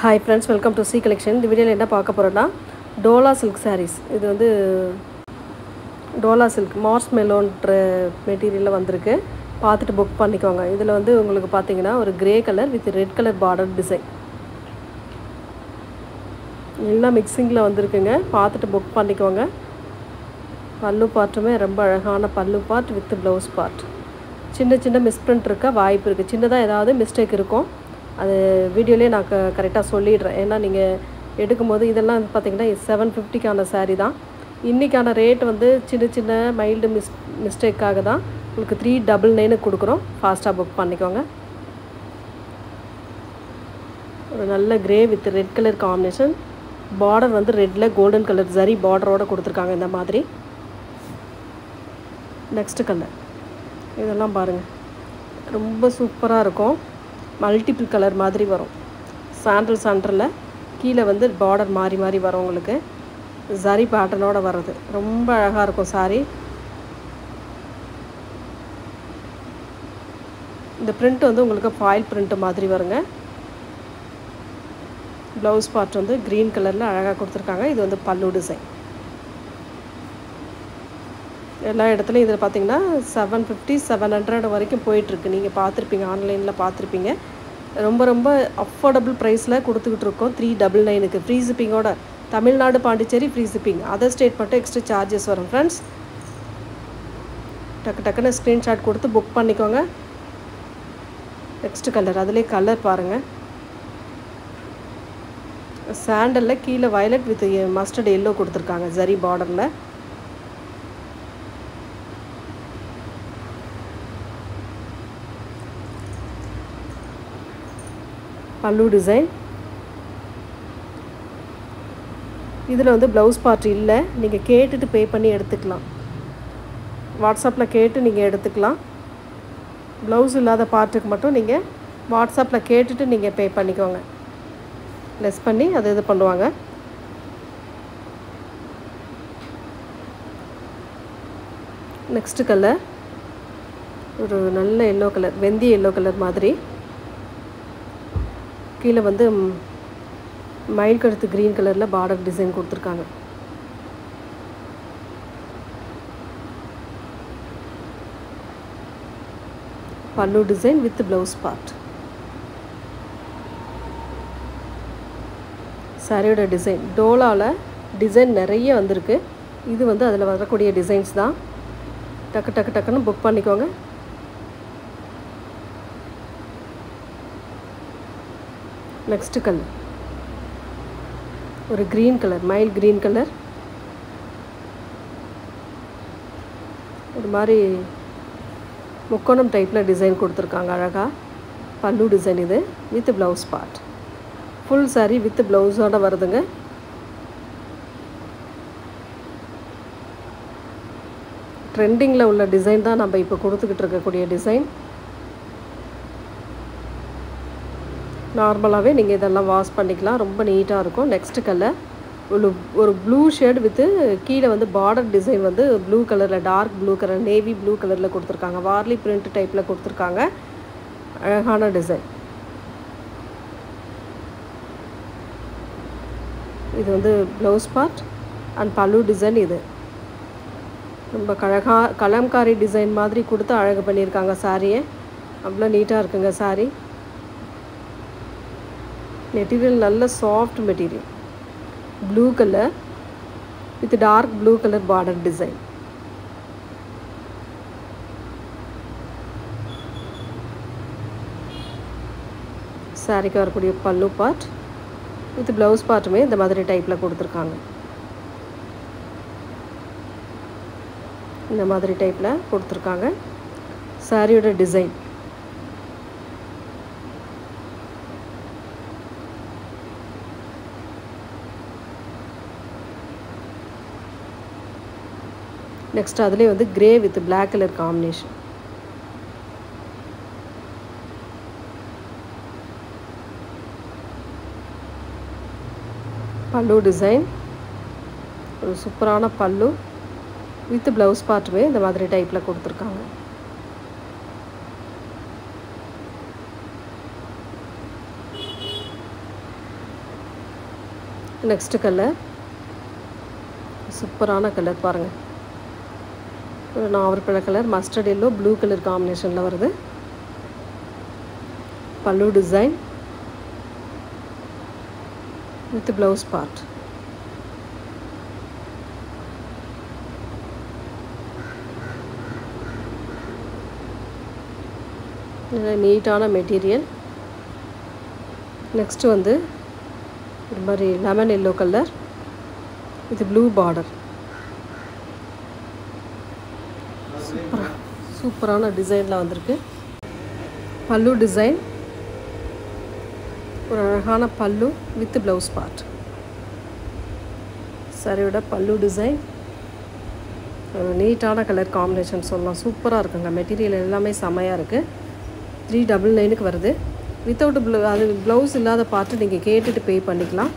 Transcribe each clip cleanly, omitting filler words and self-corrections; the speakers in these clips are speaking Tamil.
Hi friends, welcome to C collection. இந்த வீடியோல என்ன பார்க்க போறோம்னா டோலா silk sarees. இது வந்து டோலா silk மார்ஷ்மெலோன்ற மெட்டீரியல்ல வந்திருக்கு. பார்த்துட்டு புக் பண்ணிக்கோங்க. இதுல வந்து உங்களுக்கு பாத்தீங்கன்னா ஒரு grey colour with red colour border design. எல்லாம் மிக்சிங்ல வந்திருக்குங்க. பார்த்துட்டு புக் பண்ணிக்கோங்க. பல்லு பார்ட்டுமே ரொம்ப அழகான பல்லு பார்ட் வித் ப்ளவுஸ் பார்ட். சின்ன சின்ன மிஸ்பிரிண்ட் இருக்க வாய்ப்பு இருக்குது. சின்னதாக ஏதாவது மிஸ்டேக் இருக்கும். அது வீடியோலேயே நான் கரெக்டாக சொல்லிடுறேன். ஏன்னா நீங்கள் எடுக்கும்போது இதெல்லாம் பார்த்தீங்கன்னா 750க்கான சாரீ தான். இன்றைக்கான ரேட் வந்து சின்ன சின்ன மைல்டு மிஸ்டேக்காக தான் உங்களுக்கு 399 கொடுக்குறோம். ஃபாஸ்ட்டாக புக் பண்ணிக்கோங்க. ஒரு நல்ல grey with red colour combination. Border வந்து ரெட்டில் கோல்டன் கலர் ஜரி பார்டரோடு கொடுத்துருக்காங்க இந்த மாதிரி. நெக்ஸ்ட்டு கலர் இதெல்லாம் பாருங்கள், ரொம்ப சூப்பராக இருக்கும். மல்டிபிள் கலர் மாதிரி வரும். சாண்டல் சென்டரில் கீழே வந்து பார்டர் மாறி மாறி வரும். உங்களுக்கு ஜரி பேட்டர்னோட வர்றது ரொம்ப அழகாக இருக்கும் சாரீ. இந்த பிரிண்ட் வந்து உங்களுக்கு ஃபாயில் பிரிண்ட் மாதிரி வருங்க. ப்ளவுஸ் பார்ட் வந்து க்ரீன் கலரில் அழகாக கொடுத்துருக்காங்க. இது வந்து பல்லு டிசைன். எல்லா இடத்துலையும் இதில் பார்த்தீங்கன்னா 750 700 வரைக்கும் போயிட்டுருக்கு. நீங்கள் பார்த்துருப்பீங்க, ஆன்லைனில் பார்த்துருப்பீங்க. ரொம்ப ரொம்ப அஃபோர்டபுள் ப்ரைஸில் கொடுத்துக்கிட்டு இருக்கோம். 399க்கு ஃப்ரீ ஷிப்பிங்கோட. Tamil Nadu Pondicherry free shipping. Other state மட்டும் எக்ஸ்ட்ரா சார்ஜஸ் வரும் ஃப்ரெண்ட்ஸ். டக்குன்னு ஸ்க்ரீன்ஷாட் கொடுத்து புக் பண்ணிக்கோங்க. நெக்ஸ்ட் கலர், அதிலே கலர் பாருங்கள். சாண்டலில் கீழே வயலட் வித் மஸ்டர்ட் எல்லோ கொடுத்துருக்காங்க ஜரி பார்டரில். பல்லு டிசைன். இதில் வந்து ப்ளவுஸ் பார்ட் இல்லை, நீங்கள் கேட்டுட்டு பே பண்ணி எடுத்துக்கலாம். வாட்ஸ்அப்பில் கேட்டு நீங்கள் எடுத்துக்கலாம். ப்ளவுஸ் இல்லாத பார்ட்டுக்கு மட்டும் நீங்கள் வாட்ஸ்அப்பில் கேட்டுட்டு நீங்கள் பே பண்ணிக்கோங்க. லெஸ் பண்ணி அது இது பண்ணுவாங்க. நெக்ஸ்ட்டு கலர் ஒரு நல்ல எல்லோ கலர், வெந்தி எல்லோ கலர் மாதிரி. கீழே வந்து மயில் கழுத்து க்ரீன் கலரில் பார்டர் டிசைன் கொடுத்துருக்காங்க. Pallu design with blouse part. சாரியோட டிசைன் டோலாவில் டிசைன் நிறைய வந்திருக்கு. இது வந்து அதில் வரக்கூடிய டிசைன்ஸ் தான். டக்குன்னு புக் பண்ணிக்கோங்க. நெக்ஸ்ட்டு கலர் ஒரு green colour, mile green colour. ஒரு மாதிரி முக்கோணம் டைப்பில் டிசைன் கொடுத்துருக்காங்க அழகாக. பல்லு டிசைன் இது with blouse part. Full sari with ப்ளவுஸோடு வருதுங்க. ட்ரெண்டிங்கில் உள்ள டிசைன் தான் நம்ம இப்போ கொடுத்துக்கிட்டு இருக்கக்கூடிய டிசைன். நார்மலாகவே நீங்கள் இதெல்லாம் வாஷ் பண்ணிக்கலாம். ரொம்ப நீட்டாக இருக்கும். நெக்ஸ்ட் கலர் ஒரு ப்ளூ ஷேட் வித்து கீழே வந்து பார்டர் டிசைன் வந்து ப்ளூ கலரில், dark blue colour, navy blue கலரில் கொடுத்துருக்காங்க. வார்லி பிரிண்ட் டைப்பில் கொடுத்துருக்காங்க. அழகான டிசைன். இது வந்து blouse part and pallu design. இது ரொம்ப கலம்காரி டிசைன் மாதிரி கொடுத்து அழகு பண்ணியிருக்காங்க சாரியை. அவ்வளோ நீட்டாக இருக்குங்க சாரீ. மெட்டீரியல் நல்ல soft material. Blue colour with dark blue colour border design. சாரிக்கு வரக்கூடிய பல்லு பார்ட் வித் ப்ளவுஸ் பார்ட்டுமே இந்த மாதிரி டைப்பில் கொடுத்துருக்காங்க. இந்த மாதிரி டைப்பில் கொடுத்துருக்காங்க. சாரியோட டிசைன் நெக்ஸ்ட் அதுலேயே வந்து grey with black colour combination. பல்லு டிசைன் ஒரு சூப்பரான பல்லு வித் ப்ளவுஸ் பார்ட்டுமே இந்த மாதிரி டைப்பில் கொடுத்துருக்காங்க. நெக்ஸ்ட் கலர் சூப்பரான கலர் பாருங்கள். ஒரு நாவற்பழ colour, mustard yellow, blue colour காம்பினேஷனில் வருது. Pallu design with blouse part. நீட்டான மெட்டீரியல். நெக்ஸ்ட்டு வந்து ஒரு மாதிரி lemon yellow colour with blue border. சூப்பரான டிசைனில் வந்திருக்கு. பல்லு டிசைன், ஒரு அழகான பல்லு வித் ப்ளவுஸ் பார்ட். சரியோட பல்லு டிசைன் நீட்டான கலர் காம்பினேஷன் சொல்லலாம். சூப்பராக இருக்குங்க. மெட்டீரியல் எல்லாமே செம்மையாக இருக்குது. 399க்கு வருது. வித்தவுட் அது ப்ளவுஸ் இல்லாத பார்ட்டு நீங்கள் கேட்டுட்டு பே பண்ணிக்கலாம்.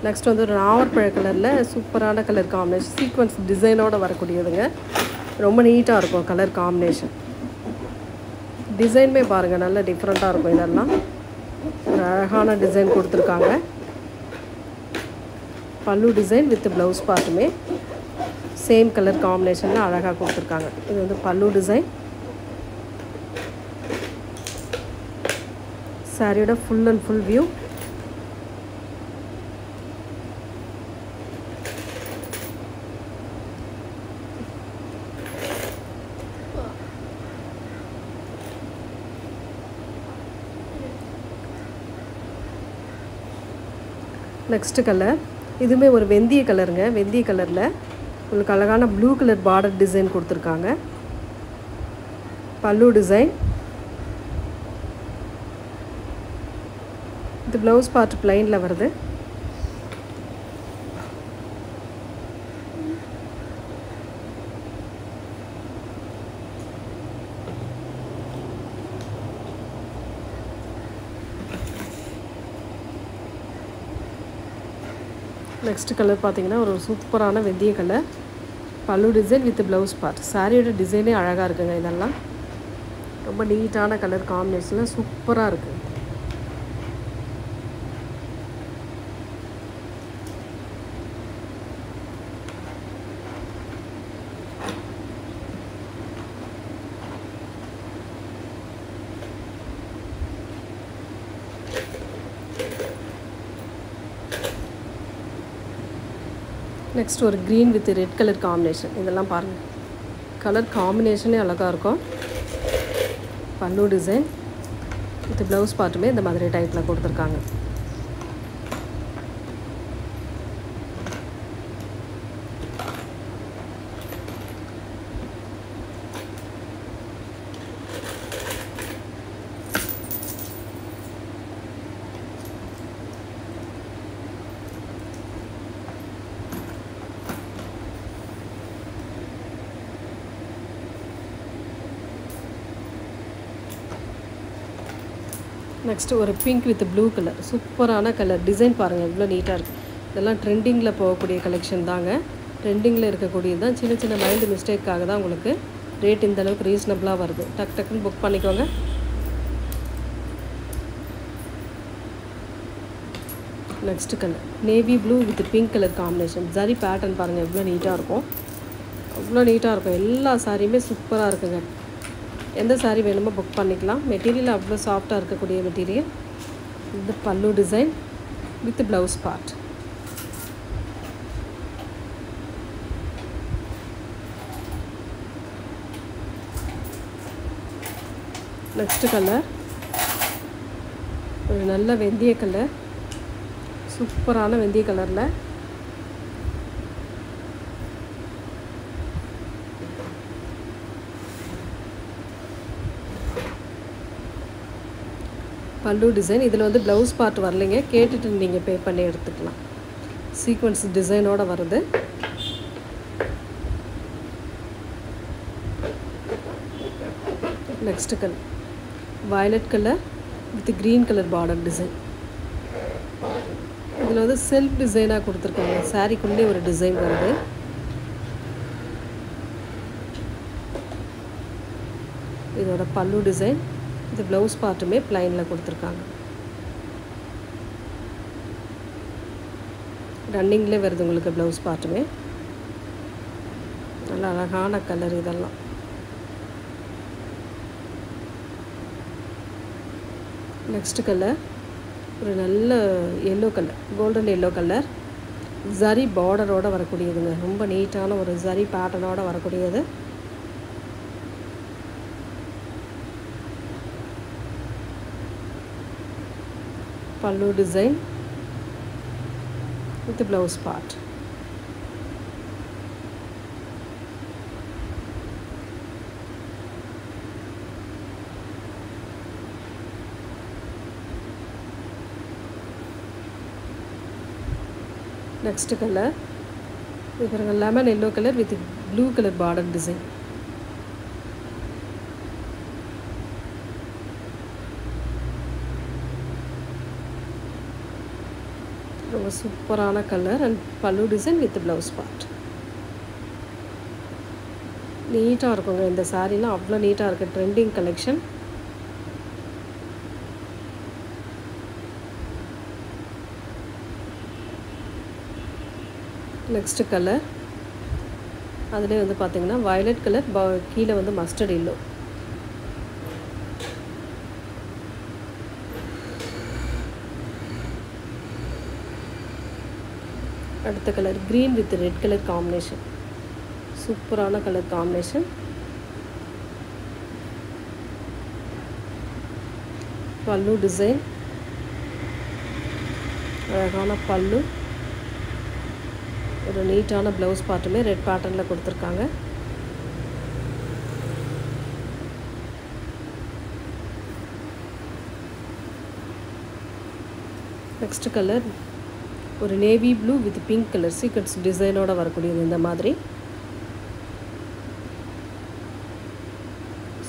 நெக்ஸ்ட் வந்து ஒரு நாவற்பழ கலரில் சூப்பரான கலர் காம்பினேஷன், சீக்வன்ஸ் டிசைனோடு வரக்கூடியதுங்க. ரொம்ப நீட்டாக இருக்கும் கலர் காம்பினேஷன். டிசைனுமே பாருங்கள் நல்லா டிஃப்ரெண்ட்டாக இருக்கும். இதெல்லாம் ஒரு அழகான டிசைன் கொடுத்துருக்காங்க. பல்லு டிசைன் வித் ப்ளவுஸ் பார்ட்டுமே சேம் கலர் காம்பினேஷனில் அழகாக கொடுத்துருக்காங்க. இது வந்து பல்லு டிசைன். சாரியோட full and full view. Next colour இதுவுமே ஒரு வெந்தய கலருங்க. வெந்தய கலரில் உங்களுக்கு அழகான ப்ளூ கலர் பார்டர் டிசைன் கொடுத்துருக்காங்க. பல்லு டிசைன், இது ப்ளவுஸ் பார்ட் பிளைனில் வருது. நெக்ஸ்ட் கலர் பார்த்தீங்கன்னா ஒரு சூப்பரான வெந்தய colour. Pallu design with blouse part. சாரியோட டிசைனே அழகாக இருக்குங்க. இதெல்லாம் ரொம்ப நீட்டான கலர் காம்பினேஷனில் சூப்பராக இருக்குது. நெக்ஸ்ட் ஒரு green with red colour combination. இதெல்லாம் பாருங்கள், கலர் காம்பினேஷனே அழகாக இருக்கும். பல்லு டிசைன் வித் ப்ளவுஸ் பார்ட்டுமே இந்த மாதிரி டைப்பில் கொடுத்துருக்காங்க. நெக்ஸ்ட்டு ஒரு பிங்க் வித் ப்ளூ கலர். சூப்பரான கலர். டிசைன் பாருங்கள் எவ்வளோ நீட்டாக இருக்குது. இதெல்லாம் ட்ரெண்டிங்கில் போகக்கூடிய கலெக்ஷன் தாங்க. ட்ரெண்டிங்கில் இருக்கக்கூடியது தான். சின்ன சின்ன மைல்டு மிஸ்டேக்காக தான் உங்களுக்கு ரேட் இந்த அளவுக்கு ரீசனபிளாக வருது. டக்குன்னு புக் பண்ணிக்கோங்க. Next colour navy blue with pink colour combination. Zari pattern பாருங்கள் எவ்வளோ நீட்டாக இருக்கும். அவ்வளோ நீட்டாக இருக்கும். எல்லா சாரியுமே சூப்பராக இருக்குங்க. எந்த சாரீ வேணுமோ புக் பண்ணிக்கலாம். மெட்டீரியல் அவ்வளோ சாஃப்டாக இருக்கக்கூடிய மெட்டீரியல். இது பல்லு design with blouse part. Next colour ஒரு நல்ல வெந்தய கலர். சூப்பரான வெந்தய கலரில் பல்லு டிசைன். இதில் வந்து ப்ளவுஸ் பார்ட் வரலைங்க. கேட்டுட்டு நீங்கள் பே பண்ணி எடுத்துக்கலாம். சீக்வன்ஸ் டிசைனோடு வருது. Next colour violet colour with green colour border design. இதில் வந்து செல்ஃப் டிசைனாக கொடுத்துருக்காங்க. சாரீக்குள்ளே ஒரு டிசைன் வருது. இதோட பல்லு டிசைன். இது ப்ளவுஸ் பார்ட்டுமே ப்ளைனில் கொடுத்துருக்காங்க. ரன்னிங்லேயே வருது உங்களுக்கு ப்ளவுஸ் பார்ட்டுமே. நல்ல அழகான கலர் இதெல்லாம். நெக்ஸ்ட் கலர் ஒரு நல்ல yellow colour, golden yellow colour, zari பார்டரோடு வரக்கூடியதுங்க. ரொம்ப நீட்டான ஒரு ஜரி பேட்டர்னோடு வரக்கூடியது. Pallu design with blouse part. Next colour இது பாருங்க, lemon yellow colour with blue colour border design. ரொம்ப சூப்பரான colour and pallu design with blouse part. நீட்டாக இருக்குங்க இந்த சாரீலாம், அவ்வளோ நீட்டாக இருக்குது. Trending collection. நெக்ஸ்ட் கலர் அதிலே வந்து பார்த்திங்கன்னா வயலட் கலர், கீழே வந்து மஸ்டர்ட் எல்லோ. அடுத்த colour green with red colour combination. சூப்பரான கலர் காம்பினேஷன். பல்லு டிசைன், அழகான பல்லு, ஒரு நீட்டான ப்ளவுஸ் பார்ட்டுமே ரெட் பேட்டர்னில் கொடுத்துருக்காங்க. நெக்ஸ்ட் கலர் ஒரு navy blue with pink colour sequence டிசைனோட வரக்கூடியது. இந்த மாதிரி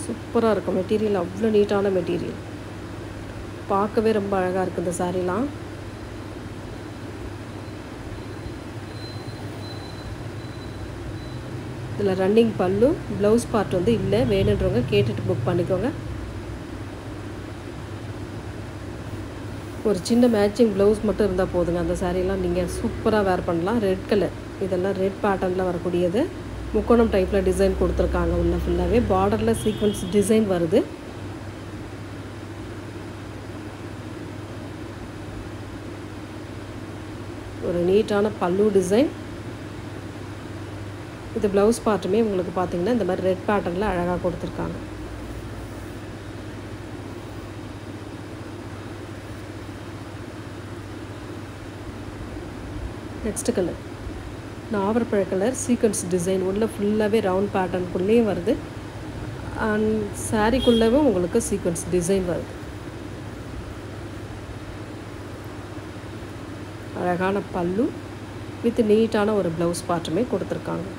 சூப்பராக இருக்கும் மெட்டீரியல், அவ்வளோ நீட்டான மெட்டீரியல், பார்க்கவே ரொம்ப அழகாக இருக்குது இந்த சாரீலாம். இதில் ரன்னிங் பல்லு, ப்ளவுஸ் பார்ட் வந்து இல்லை, வேணுன்றவங்க கேட்டுட்டு புக் பண்ணிக்கோங்க. ஒரு சின்ன மேட்சிங் ப்ளவுஸ் மட்டும் இருந்தால் போதுங்க, அந்த சாரீலாம் நீங்கள் சூப்பராக வேர் பண்ணலாம். ரெட் கலர், இதெல்லாம் ரெட் பேட்டர்னில் வரக்கூடியது. முக்கோணம் டைப்பில் டிசைன் கொடுத்துருக்காங்க. உள்ள ஃபுல்லாகவே பார்டரில் சீக்வன்ஸ் டிசைன் வருது. ஒரு நீட்டான பல்லு டிசைன். இது ப்ளவுஸ் பார்ட்டுமே உங்களுக்கு பார்த்திங்கன்னா இந்த மாதிரி ரெட் பேட்டர்னில் அழகாக கொடுத்துருக்காங்க. நெக்ஸ்ட் கலர் நாவற்பழ கலர் சீக்வன்ஸ் டிசைன். உள்ள ஃபுல்லாகவே ரவுண்ட் பேட்டர்னுக்குள்ளேயும் வருது அண்ட் சாரீக்குள்ளேயும் உங்களுக்கு சீக்வன்ஸ் டிசைன் வருது. அழகான பல்லு வித் நீட்டான ஒரு ப்ளவுஸ் பார்ட்டுமே கொடுத்துருக்காங்க.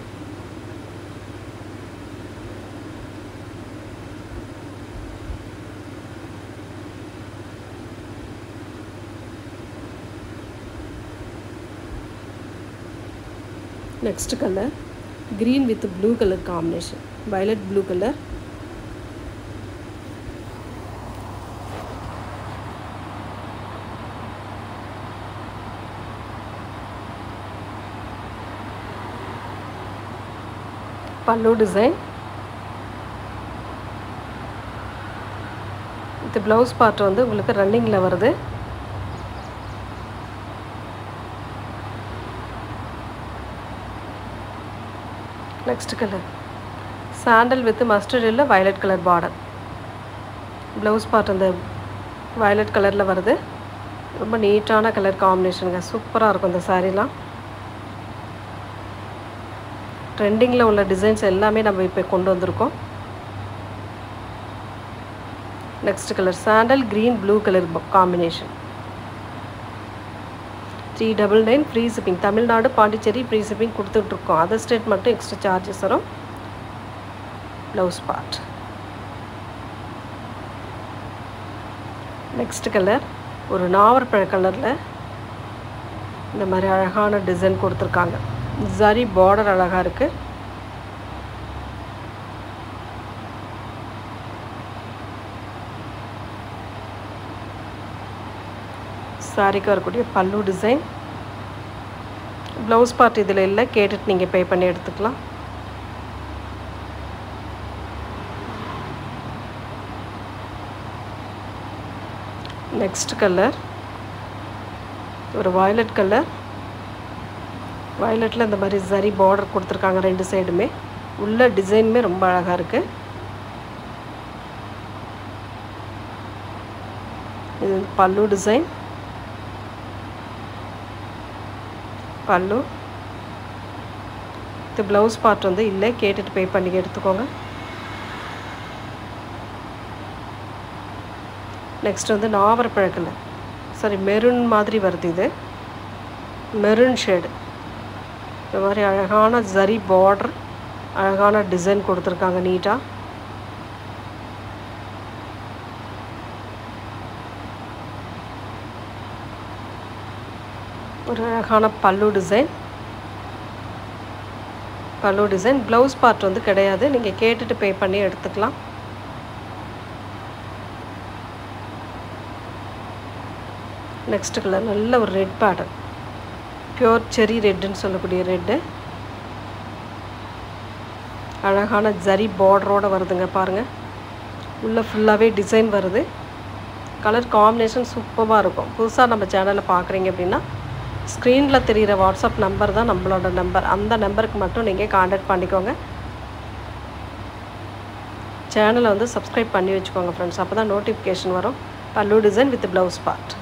Next colour green with blue colour combination, violet blue colour. Pallu design with blouse part வந்து உங்களுக்கு ரன்னிங்கில் வருது. Next colour sandal with mustard இல்லை violet colour border. Blouse part அந்த வயலட் கலரில் வருது. ரொம்ப நீட்டான கலர் காம்பினேஷனுங்க, சூப்பராக இருக்கும் இந்த சாரீலாம். ட்ரெண்டிங்கில் உள்ள டிசைன்ஸ் எல்லாமே நம்ம இப்போ கொண்டு வந்திருக்கோம். Next colour sandal green blue colour combination. 399 free shipping. Tamil Nadu Pondicherry free shipping கொடுத்துட்ருக்கோம். அதர் ஸ்டேட் மட்டும் எக்ஸ்ட்ரா சார்ஜஸ் வரும். Blouse part. நெக்ஸ்ட் கலர் ஒரு நாவற்பழ கலரில் இந்த மாதிரி அழகான டிசைன் கொடுத்துருக்காங்க. ஜரி பார்டர் அழகாக இருக்குது. சாரிக்கு வரக்கூடிய பல்லு டிசைன். ப்ளவுஸ் பார்ட் இதில் இல்லை, கேட்டுட்டு நீங்கள் பே பண்ணி எடுத்துக்கலாம். நெக்ஸ்ட் கலர் ஒரு வயலட் கலர். வயலட்டில் இந்த மாதிரி சரி பார்டர் கொடுத்துருக்காங்க 2 சைடுமே. உள்ள டிசைனுமே ரொம்ப அழகாக இருக்குது. இது பல்லு டிசைன். பல்லு. இது ப்ளவுஸ் பார்ட் வந்து இல்லை, கேட்டுட்டு பே பண்ணி எடுத்துக்கோங்க. நெக்ஸ்ட் வந்து நாவரப்பழ கலர், சாரி மெரூன் மாதிரி வருது. இது மெரூன் ஷேடு. இந்த மாதிரி அழகான ஜரி பார்டர், அழகான டிசைன் கொடுத்துருக்காங்க நீட்டாக. ஒரு அழகான பல்லு டிசைன். பல்லு டிசைன். ப்ளவுஸ் பார்ட் வந்து கிடையாது, நீங்கள் கேட்டுட்டு பே பண்ணி எடுத்துக்கலாம். நெக்ஸ்ட் கலர் நல்ல ஒரு ரெட் பேட்டர்ன், பியூர் செரி ரெட்டுன்னு சொல்லக்கூடிய ரெட்டு. அழகான ஜரி பார்டரோடு வருதுங்க பாருங்கள். உள்ளே ஃபுல்லாகவே டிசைன் வருது. கலர் காம்பினேஷன் சூப்பராக இருக்கும். புதுசாக நம்ம சேனலை பார்க்குறீங்க அப்படின்னா ஸ்க்ரீனில் தெரிகிற வாட்ஸ்அப் நம்பர் தான் நம்மளோட நம்பர். அந்த நம்பருக்கு மட்டும் நீங்கள் காண்டாக்ட் பண்ணிக்கோங்க. சேனலை வந்து சப்ஸ்கிரைப் பண்ணி வச்சுக்கோங்க ஃப்ரெண்ட்ஸ், அப்போ தான் நோட்டிஃபிகேஷன் வரும். பல்லு டிசைன் வித் ப்ளவுஸ் பார்ட்.